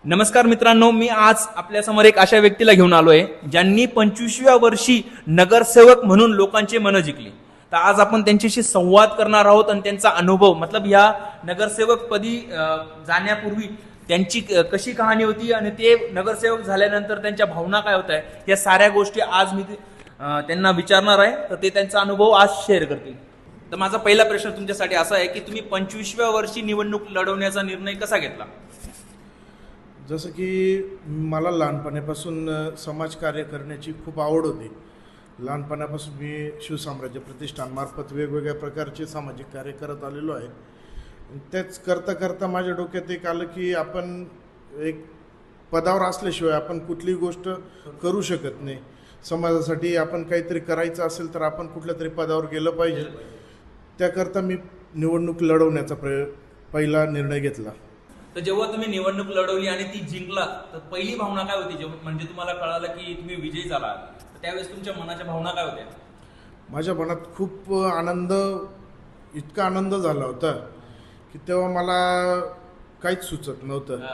नमस्कार मित्रांनो, मी आज आपल्यासमोर एक अशा व्यक्तीला घेऊन आलोय ज्यांनी 25व्या वर्षी नगरसेवक म्हणून लोकांचे मन जिंकली. तर आज आपण त्यांच्याशी संवाद करणार आहोत आणि त्यांचा अनुभव मतलब या नगरसेवक पदी जाण्यापूर्वी त्यांची कशी कहाणी होती आणि ते नगरसेवक झाल्यानंतर त्यांच्या भावना काय होत आहे, या साऱ्या गोष्टी आज मी त्यांना विचारणार आहे. तर ते त्यांचा अनुभव आज शेअर करतील. तर माझा पहिला प्रश्न तुमच्यासाठी असा आहे की तुम्ही 25व्या वर्षी निवडणूक लढवण्याचा निर्णय कसा घेतला? जसं की मला लहानपणापासून समाजकार्य करण्याची खूप आवड होती. लहानपणापासून मी शिवसाम्राज्य प्रतिष्ठानमार्फत वेगवेगळ्या प्रकारचे सामाजिक कार्य करत आलेलो आहे. तेच करता करता माझ्या डोक्यात एक आलं की आपण एक पदावर असल्याशिवाय आपण कुठलीही गोष्ट करू शकत नाही. समाजासाठी आपण काहीतरी करायचं असेल तर आपण कुठल्या तरी पदावर गेलं पाहिजे. त्याकरता मी निवडणूक लढवण्याचा पहिला निर्णय घेतला. तर जेव्हा तुम्ही निवडणूक लढवली आणि ती जिंकला, तर पहिली भावना काय होती? म्हणजे तुम्हाला कळालं की तुम्ही विजयी झाला, तर त्यावेळेस तुमच्या मनाच्या भावना काय होत्या? माझ्या मनात खूप आनंद, इतका आनंद झाला होता की तेव्हा मला काहीच सुचत नव्हतं.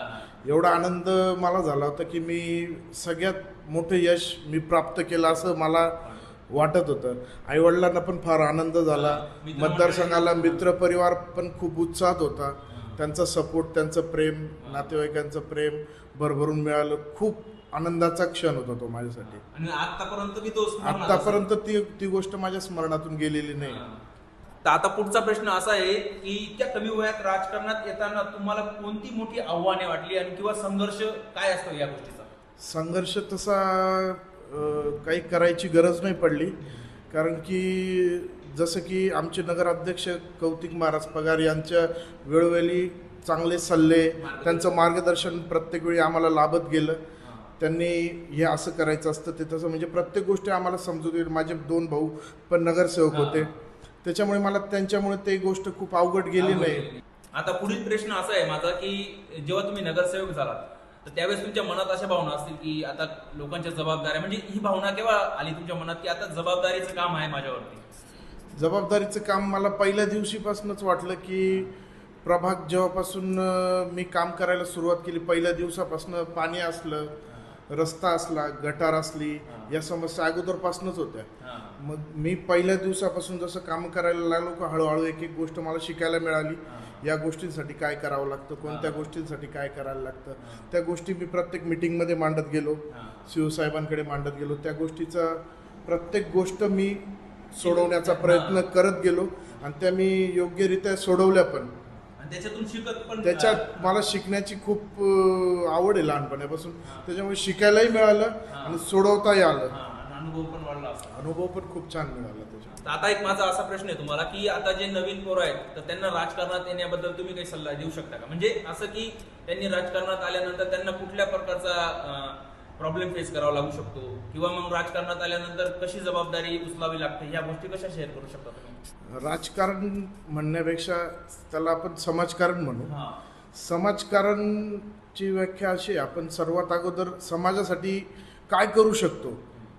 एवढा आनंद मला झाला होता की मी सगळ्यात मोठं यश मी प्राप्त केलं असं मला वाटत होतं. आईवडिलांना पण फार आनंद झाला, मतदारसंघाला मित्रपरिवार पण खूप उत्साहात होता. त्यांचा सपोर्ट, त्यांचं प्रेम, नातेवाईकांचं प्रेम भरभरून मिळालं. खूप आनंदाचा क्षण होता तो माझ्यासाठी. आणि आतापर्यंत ती गोष्ट माझ्या स्मरणातून गेलेली नाही. तर आता पुढचा प्रश्न असा आहे की इतक्या कमी वयात राजकारणात येताना तुम्हाला कोणती मोठी आव्हाने वाटली आणि किंवा संघर्ष काय असतो या गोष्टीचा? संघर्ष तसा काही करायची गरज नाही पडली, कारण की जसं की आमचे नगराध्यक्ष कौतिक महाराज पगार यांच्या वेळोवेळी चांगले सल्ले, त्यांचं मार्गदर्शन प्रत्येक वेळी आम्हाला लाभत गेलं. त्यांनी हे असं करायचं असतं, ते तसं, म्हणजे प्रत्येक गोष्टी आम्हाला समजून येईल. माझे 2 भाऊ पण नगरसेवक होते, त्याच्यामुळे मला त्यांच्यामुळे ते गोष्ट खूप अवघड गेली नाही. आता पुढील प्रश्न असा आहे माझा की जेव्हा तुम्ही नगरसेवक झालात, तर त्यावेळेस तुमच्या मनात अशा भावना असतील की आता लोकांच्या जबाबदाऱ्या, म्हणजे ही भावना केव्हा आली तुमच्या मनात की आता जबाबदारीचं काम आहे माझ्यावरती? जबाबदारीचं काम मला पहिल्या दिवशीपासूनच वाटलं की प्रभाग जेव्हापासून मी काम करायला सुरुवात केली, पहिल्या दिवसापासून पाणी असलं, रस्ता असला, गटार असली, या समस्या अगोदरपासूनच होत्या. मग मी पहिल्या दिवसापासून जसं काम करायला लागलो का हळूहळू एक एक गोष्ट मला शिकायला मिळाली. या गोष्टींसाठी काय करावं लागतं, कोणत्या गोष्टींसाठी काय करायला लागतं, त्या गोष्टी मी प्रत्येक मिटिंगमध्ये मांडत गेलो, शिवसाहेबांकडे मांडत गेलो. त्या गोष्टीचा प्रत्येक गोष्ट मी सोडवण्याचा प्रयत्न करत गेलो आणि त्या मी योग्यरित्या सोडवल्या पण. त्याच्यातून शिकत पण, त्याच्यात मला शिकण्याची खूप आवड आहे लहानपणापासून, त्याच्यामुळे शिकायलाही मिळालं आणि सोडवताही आलं. अनुभव पण वाढला. अनुभव पण खूप छान मिळाला त्याच्यात. आता एक माझा असा प्रश्न आहे तुम्हाला की आता जे नवीन पोरं आहेत, तर त्यांना राजकारणात येण्याबद्दल तुम्ही काही सल्ला देऊ शकता का? म्हणजे असं की त्यांनी राजकारणात आल्यानंतर त्यांना कुठल्या प्रकारचा प्रॉब्लेम फेस करावा लागू शकतो, किंवा मग राजकारणात आल्यानंतर कशी जबाबदारी उचलावी लागते, या गोष्टी कशा शेअर करू शकता तुम्ही? राजकारण म्हणण्यापेक्षा त्याला आपण समाजकारण म्हणू. समाजकारणची व्याख्या अशी आहे, आपण सर्वात अगोदर समाजासाठी काय करू शकतो,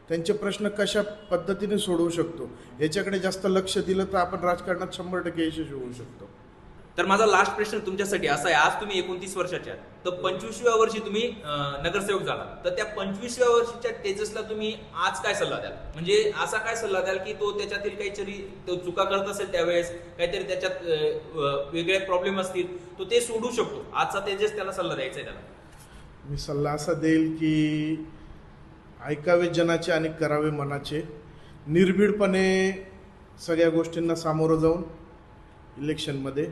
त्यांचे प्रश्न कशा पद्धतीने सोडवू शकतो, याच्याकडे जास्त लक्ष दिलं तर आपण राजकारणात 100% यशस्वी होऊ शकतो. तर माझा लास्ट प्रश्न तुमच्यासाठी असा आहे, आज तुम्ही 29 वर्षाचे आहात, तर 25व्या वर्षी तुम्ही नगरसेवक झाला, तर त्या 25व्या वर्षीच्या तेजसला तुम्ही आज काय सल्ला द्याल? म्हणजे असा काय सल्ला द्याल की तो त्याच्यातील काहीतरी तो चुका करत असेल, त्यावेळेस काहीतरी त्याच्यात वेगळे प्रॉब्लेम असतील, तो ते सोडू शकतो, आजचा तेजस त्याला सल्ला द्यायचा आहे त्याला? मी सल्ला असा देईल की ऐकावे जनाचे आणि करावे मनाचे. निर्भीडपणे सगळ्या गोष्टींना सामोरं जाऊन इलेक्शनमध्ये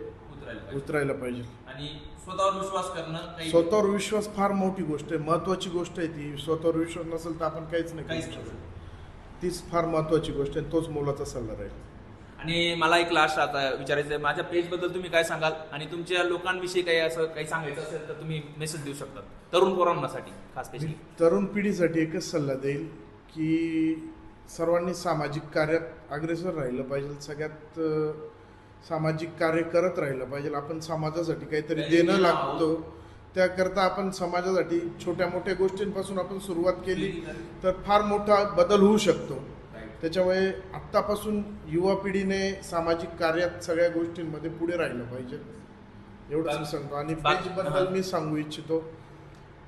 उतरायला पाहिजे. आणि स्वतःवर विश्वास करणं, स्वतःवर विश्वास फार मोठी गोष्ट आहे, महत्वाची गोष्ट आहे ती. स्वतःवर विश्वास नसेल तर आपण काहीच नाही करू शकत. तीच फार महत्वाची गोष्ट आहे, तोच मोलाचा सल्ला राहील. आणि मला एक लास्ट आता विचारायचं आहे, माझ्या पेजबद्दल तुम्ही काय सांगाल आणि तुमच्या लोकांविषयी काही असं काही सांगायचं असेल तर तुम्ही मेसेज देऊ शकता तरुण पोरांसाठी खास. तरुण पिढीसाठी एकच सल्ला देईल की सर्वांनी सामाजिक कार्यात अग्रेसर राहिलं पाहिजे. सगळ्यात सामाजिक कार्य करत राहिलं पाहिजे. आपण समाजासाठी काहीतरी देणं लागतो, त्याकरता आपण समाजासाठी छोट्या मोठ्या गोष्टींपासून आपण सुरुवात केली तर फार मोठा बदल होऊ शकतो. त्याच्यामुळे आत्तापासून युवा पिढीने सामाजिक कार्यात सगळ्या गोष्टींमध्ये पुढे राहिलं पाहिजे, एवढंच मी सांगतो. आणि पेजबद्दल मी सांगू इच्छितो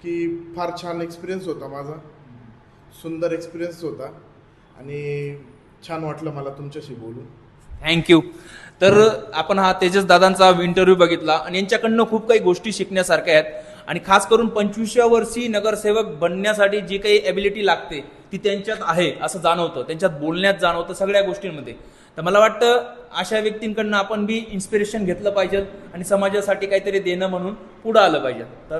की फार छान एक्सपिरियन्स होता माझा, सुंदर एक्सपिरियन्स होता आणि छान वाटलं मला तुमच्याशी बोलून. थँक्यू. तर आपण हा तेजस दादांचा इंटरव्ह्यू बघितला आणि यांच्याकडनं खूप काही गोष्टी शिकण्यासारख्या आहेत आणि खास करून 25व्या वर्षी नगरसेवक बनण्यासाठी जी काही एबिलिटी लागते ती त्यांच्यात आहे असं जाणवतं, त्यांच्यात बोलण्यात जाणवतं, सगळ्या गोष्टींमध्ये. तर मला वाटतं अशा व्यक्तींकडनं आपण बी इन्स्पिरेशन घेतलं पाहिजे आणि समाजासाठी काहीतरी देणं म्हणून पुढं आलं पाहिजे. तर